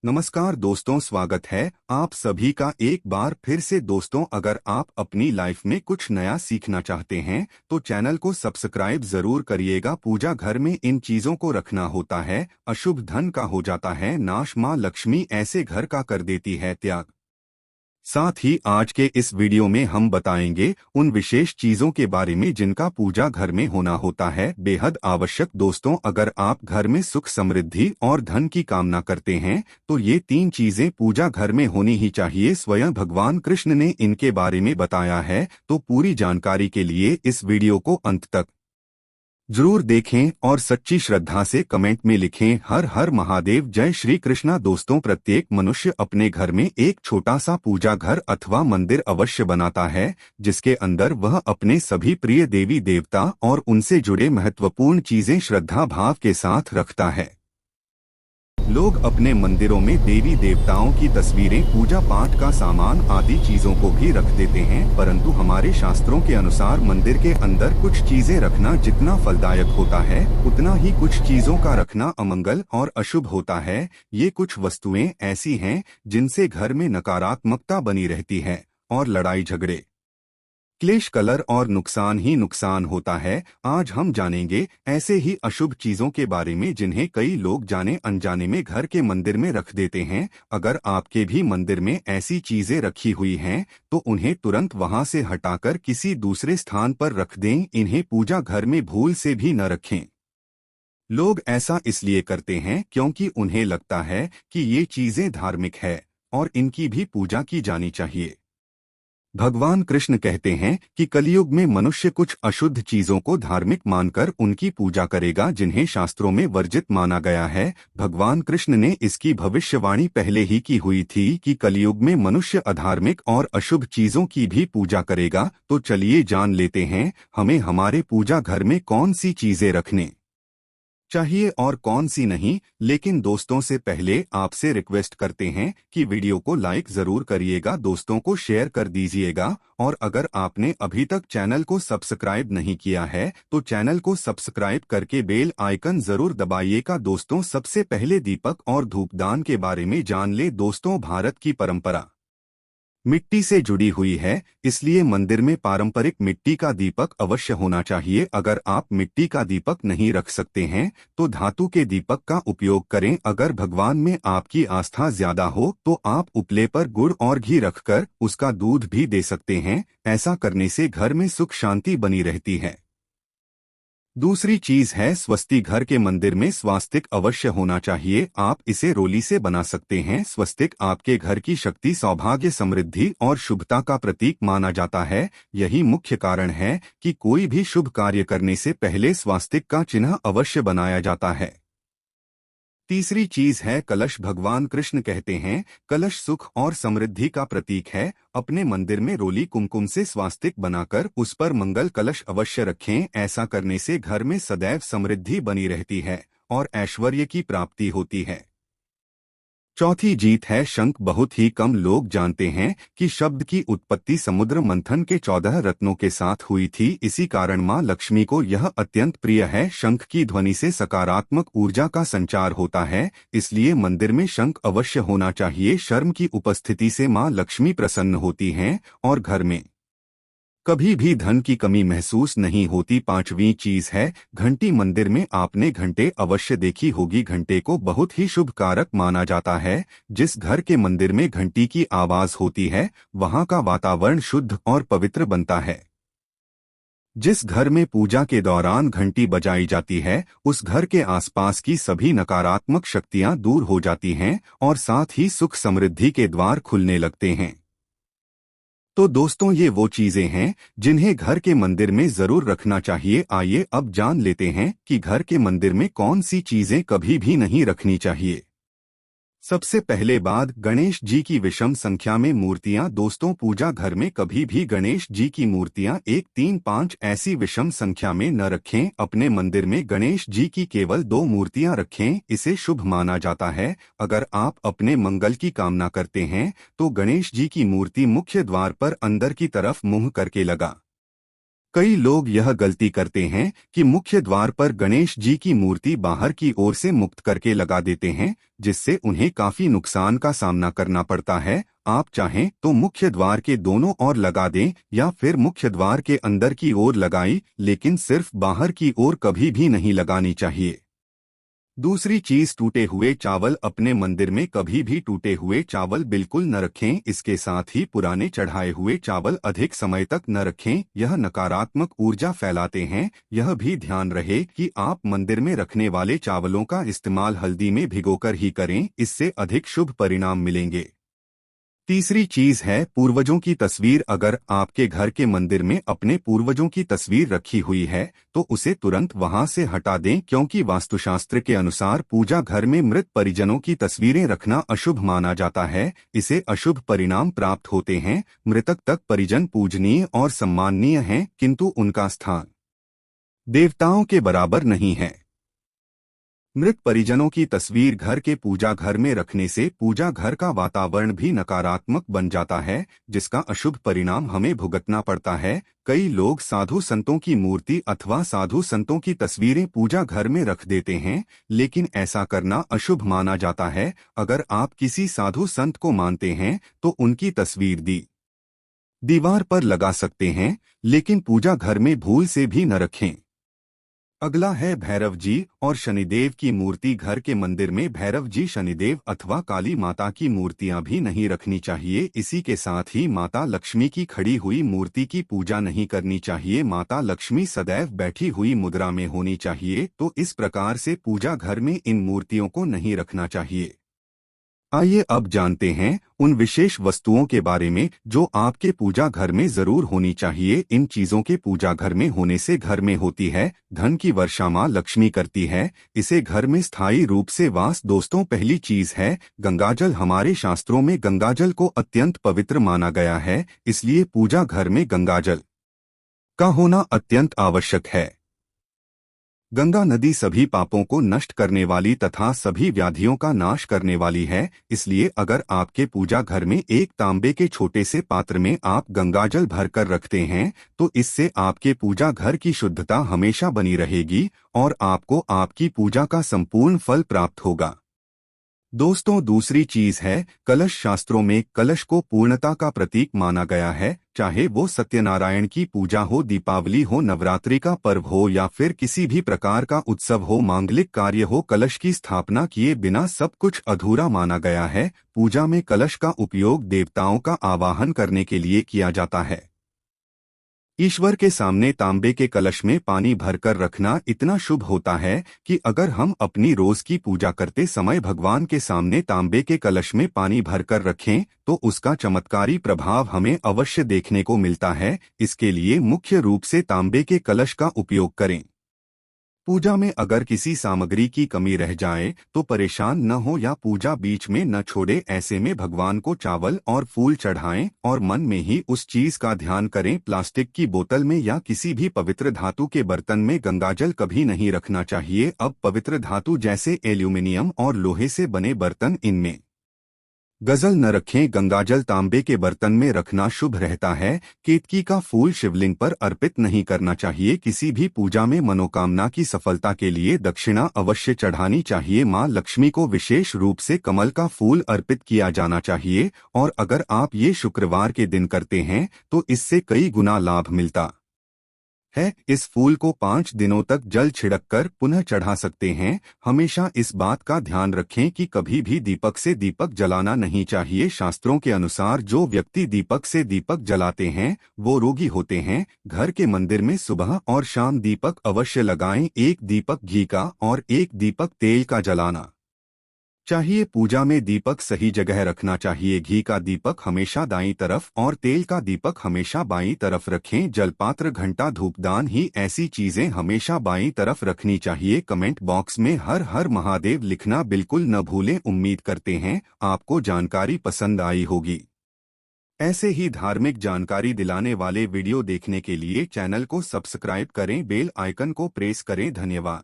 नमस्कार दोस्तों, स्वागत है आप सभी का एक बार फिर से। दोस्तों, अगर आप अपनी लाइफ में कुछ नया सीखना चाहते हैं तो चैनल को सब्सक्राइब जरूर करिएगा। पूजा घर में इन चीजों को रखना होता है, अशुभ धन का हो जाता है नाश, माँ लक्ष्मी ऐसे घर का कर देती है त्याग। साथ ही आज के इस वीडियो में हम बताएंगे उन विशेष चीजों के बारे में जिनका पूजा घर में होना होता है बेहद आवश्यक। दोस्तों, अगर आप घर में सुख समृद्धि और धन की कामना करते हैं तो ये 3 चीजें पूजा घर में होनी ही चाहिए। स्वयं भगवान कृष्ण ने इनके बारे में बताया है, तो पूरी जानकारी के लिए इस वीडियो को अंत तक जरूर देखें और सच्ची श्रद्धा से कमेंट में लिखें हर हर महादेव, जय श्री कृष्णा। दोस्तों, प्रत्येक मनुष्य अपने घर में एक छोटा सा पूजा घर अथवा मंदिर अवश्य बनाता है, जिसके अंदर वह अपने सभी प्रिय देवी देवता और उनसे जुड़े महत्वपूर्ण चीजें श्रद्धा भाव के साथ रखता है। लोग अपने मंदिरों में देवी देवताओं की तस्वीरें, पूजा पाठ का सामान आदि चीजों को भी रख देते हैं, परंतु हमारे शास्त्रों के अनुसार मंदिर के अंदर कुछ चीजें रखना जितना फलदायक होता है उतना ही कुछ चीजों का रखना अमंगल और अशुभ होता है। ये कुछ वस्तुएं ऐसी हैं जिनसे घर में नकारात्मकता बनी रहती है और लड़ाई झगड़े, क्लेश, कलर और नुकसान ही नुकसान होता है। आज हम जानेंगे ऐसे ही अशुभ चीजों के बारे में जिन्हें कई लोग जाने अनजाने में घर के मंदिर में रख देते हैं। अगर आपके भी मंदिर में ऐसी चीजें रखी हुई हैं तो उन्हें तुरंत वहां से हटाकर किसी दूसरे स्थान पर रख दें। इन्हें पूजा घर में भूल से भी न रखें। लोग ऐसा इसलिए करते हैं क्योंकि उन्हें लगता है कि ये चीजें धार्मिक है और इनकी भी पूजा की जानी चाहिए। भगवान कृष्ण कहते हैं कि कलयुग में मनुष्य कुछ अशुद्ध चीजों को धार्मिक मानकर उनकी पूजा करेगा जिन्हें शास्त्रों में वर्जित माना गया है। भगवान कृष्ण ने इसकी भविष्यवाणी पहले ही की हुई थी कि कलयुग में मनुष्य अधार्मिक और अशुभ चीजों की भी पूजा करेगा। तो चलिए जान लेते हैं हमें हमारे पूजा घर में कौन सी चीजें रखने चाहिए और कौन सी नहीं। लेकिन दोस्तों, से पहले आपसे रिक्वेस्ट करते हैं कि वीडियो को लाइक जरूर करिएगा, दोस्तों को शेयर कर दीजिएगा, और अगर आपने अभी तक चैनल को सब्सक्राइब नहीं किया है तो चैनल को सब्सक्राइब करके बेल आइकन जरूर दबाइएगा। दोस्तों, सबसे पहले दीपक और धूपदान के बारे में जान ले। दोस्तों, भारत की परंपरा मिट्टी से जुड़ी हुई है, इसलिए मंदिर में पारंपरिक मिट्टी का दीपक अवश्य होना चाहिए। अगर आप मिट्टी का दीपक नहीं रख सकते हैं तो धातु के दीपक का उपयोग करें। अगर भगवान में आपकी आस्था ज्यादा हो तो आप उपले पर गुड़ और घी रखकर उसका दूध भी दे सकते हैं। ऐसा करने से घर में सुख शांति बनी रहती है। दूसरी चीज है स्वस्तिक। घर के मंदिर में स्वास्तिक अवश्य होना चाहिए। आप इसे रोली से बना सकते हैं। स्वस्तिक आपके घर की शक्ति, सौभाग्य, समृद्धि और शुभता का प्रतीक माना जाता है। यही मुख्य कारण है कि कोई भी शुभ कार्य करने से पहले स्वास्तिक का चिन्ह अवश्य बनाया जाता है। तीसरी चीज है कलश। भगवान कृष्ण कहते हैं कलश सुख और समृद्धि का प्रतीक है। अपने मंदिर में रोली कुमकुम से स्वास्तिक बनाकर उस पर मंगल कलश अवश्य रखें। ऐसा करने से घर में सदैव समृद्धि बनी रहती है और ऐश्वर्य की प्राप्ति होती है। चौथी जीत है शंख। बहुत ही कम लोग जानते हैं कि शब्द की उत्पत्ति समुद्र मंथन के 14 रत्नों के साथ हुई थी। इसी कारण माँ लक्ष्मी को यह अत्यंत प्रिय है। शंख की ध्वनि से सकारात्मक ऊर्जा का संचार होता है, इसलिए मंदिर में शंख अवश्य होना चाहिए। शर्म की उपस्थिति से माँ लक्ष्मी प्रसन्न होती हैं और घर में कभी भी धन की कमी महसूस नहीं होती। पांचवी चीज है घंटी। मंदिर में आपने घंटे अवश्य देखी होगी। घंटे को बहुत ही शुभ कारक माना जाता है। जिस घर के मंदिर में घंटी की आवाज होती है वहां का वातावरण शुद्ध और पवित्र बनता है। जिस घर में पूजा के दौरान घंटी बजाई जाती है उस घर के आसपास की सभी नकारात्मक शक्तियां दूर हो जाती हैं और साथ ही सुख समृद्धि के द्वार खुलने लगते हैं। तो दोस्तों, ये वो चीजें हैं जिन्हें घर के मंदिर में जरूर रखना चाहिए। आइए अब जान लेते हैं कि घर के मंदिर में कौन सी चीजें कभी भी नहीं रखनी चाहिए। सबसे पहले बात गणेश जी की विषम संख्या में मूर्तियां। दोस्तों, पूजा घर में कभी भी गणेश जी की मूर्तियां 1, 3, 5 ऐसी विषम संख्या में न रखें। अपने मंदिर में गणेश जी की केवल 2 मूर्तियां रखें, इसे शुभ माना जाता है। अगर आप अपने मंगल की कामना करते हैं तो गणेश जी की मूर्ति मुख्य द्वार पर अंदर की तरफ मुंह करके लगा कई लोग यह गलती करते हैं कि मुख्य द्वार पर गणेश जी की मूर्ति बाहर की ओर से मुक्त करके लगा देते हैं, जिससे उन्हें काफी नुकसान का सामना करना पड़ता है। आप चाहें तो मुख्य द्वार के दोनों ओर लगा दें या फिर मुख्य द्वार के अंदर की ओर लगाई, लेकिन सिर्फ बाहर की ओर कभी भी नहीं लगानी चाहिए। दूसरी चीज, टूटे हुए चावल अपने मंदिर में कभी भी टूटे हुए चावल बिल्कुल न रखें। इसके साथ ही पुराने चढ़ाए हुए चावल अधिक समय तक न रखें, यह नकारात्मक ऊर्जा फैलाते हैं। यह भी ध्यान रहे कि आप मंदिर में रखने वाले चावलों का इस्तेमाल हल्दी में भिगोकर ही करें, इससे अधिक शुभ परिणाम मिलेंगे। तीसरी चीज है पूर्वजों की तस्वीर। अगर आपके घर के मंदिर में अपने पूर्वजों की तस्वीर रखी हुई है तो उसे तुरंत वहां से हटा दें, क्योंकि वास्तुशास्त्र के अनुसार पूजा घर में मृत परिजनों की तस्वीरें रखना अशुभ माना जाता है। इसे अशुभ परिणाम प्राप्त होते हैं। मृतक तक परिजन पूजनीय और सम्माननीय हैं, किंतु उनका स्थान देवताओं के बराबर नहीं है। मृत परिजनों की तस्वीर घर के पूजा घर में रखने से पूजा घर का वातावरण भी नकारात्मक बन जाता है, जिसका अशुभ परिणाम हमें भुगतना पड़ता है। कई लोग साधु संतों की मूर्ति अथवा साधु संतों की तस्वीरें पूजा घर में रख देते हैं, लेकिन ऐसा करना अशुभ माना जाता है। अगर आप किसी साधु संत को मानते हैं तो उनकी तस्वीर दीवार पर लगा सकते हैं, लेकिन पूजा घर में भूल से भी न रखें। अगला है भैरव जी और शनिदेव की मूर्ति। घर के मंदिर में भैरव जी, शनिदेव अथवा काली माता की मूर्तियां भी नहीं रखनी चाहिए। इसी के साथ ही माता लक्ष्मी की खड़ी हुई मूर्ति की पूजा नहीं करनी चाहिए। माता लक्ष्मी सदैव बैठी हुई मुद्रा में होनी चाहिए, तो इस प्रकार से पूजा घर में इन मूर्तियों को नहीं रखना चाहिए। आइए अब जानते हैं उन विशेष वस्तुओं के बारे में जो आपके पूजा घर में जरूर होनी चाहिए। इन चीजों के पूजा घर में होने से घर में होती है धन की वर्षा, मां लक्ष्मी करती है इसे घर में स्थायी रूप से वास। दोस्तों, पहली चीज है गंगाजल। हमारे शास्त्रों में गंगाजल को अत्यंत पवित्र माना गया है, इसलिए पूजा घर में गंगाजल का होना अत्यंत आवश्यक है। गंगा नदी सभी पापों को नष्ट करने वाली तथा सभी व्याधियों का नाश करने वाली है। इसलिए अगर आपके पूजा घर में एक तांबे के छोटे से पात्र में आप गंगाजल भरकर रखते हैं तो इससे आपके पूजा घर की शुद्धता हमेशा बनी रहेगी और आपको आपकी पूजा का संपूर्ण फल प्राप्त होगा। दोस्तों, दूसरी चीज है कलश। शास्त्रों में कलश को पूर्णता का प्रतीक माना गया है। चाहे वो सत्यनारायण की पूजा हो, दीपावली हो, नवरात्रि का पर्व हो या फिर किसी भी प्रकार का उत्सव हो, मांगलिक कार्य हो, कलश की स्थापना किए बिना सब कुछ अधूरा माना गया है। पूजा में कलश का उपयोग देवताओं का आवाहन करने के लिए किया जाता है। ईश्वर के सामने तांबे के कलश में पानी भरकर रखना इतना शुभ होता है कि अगर हम अपनी रोज की पूजा करते समय भगवान के सामने तांबे के कलश में पानी भरकर रखें तो उसका चमत्कारी प्रभाव हमें अवश्य देखने को मिलता है। इसके लिए मुख्य रूप से तांबे के कलश का उपयोग करें। पूजा में अगर किसी सामग्री की कमी रह जाए तो परेशान न हो या पूजा बीच में न छोड़े। ऐसे में भगवान को चावल और फूल चढ़ाएं और मन में ही उस चीज का ध्यान करें। प्लास्टिक की बोतल में या किसी भी पवित्र धातु के बर्तन में गंगाजल कभी नहीं रखना चाहिए। अब पवित्र धातु जैसे एल्यूमिनियम और लोहे से बने बर्तन, इनमें गजल न रखें। गंगाजल तांबे के बर्तन में रखना शुभ रहता है। केतकी का फूल शिवलिंग पर अर्पित नहीं करना चाहिए। किसी भी पूजा में मनोकामना की सफलता के लिए दक्षिणा अवश्य चढ़ानी चाहिए। मां लक्ष्मी को विशेष रूप से कमल का फूल अर्पित किया जाना चाहिए और अगर आप ये शुक्रवार के दिन करते हैं तो इससे कई गुना लाभ मिलता है। इस फूल को 5 दिनों तक जल छिड़ककर पुनः चढ़ा सकते हैं। हमेशा इस बात का ध्यान रखें कि कभी भी दीपक से दीपक जलाना नहीं चाहिए। शास्त्रों के अनुसार जो व्यक्ति दीपक से दीपक जलाते हैं वो रोगी होते हैं। घर के मंदिर में सुबह और शाम दीपक अवश्य लगाएं। एक दीपक घी का और एक दीपक तेल का जलाना चाहिए। पूजा में दीपक सही जगह रखना चाहिए। घी का दीपक हमेशा दाईं तरफ और तेल का दीपक हमेशा बाईं तरफ रखें। जलपात्र, घंटा, धूपदान ही ऐसी चीजें हमेशा बाईं तरफ रखनी चाहिए। कमेंट बॉक्स में हर हर महादेव लिखना बिल्कुल न भूलें। उम्मीद करते हैं आपको जानकारी पसंद आई होगी। ऐसे ही धार्मिक जानकारी दिलाने वाले वीडियो देखने के लिए चैनल को सब्सक्राइब करें, बेल आइकन को प्रेस करें। धन्यवाद।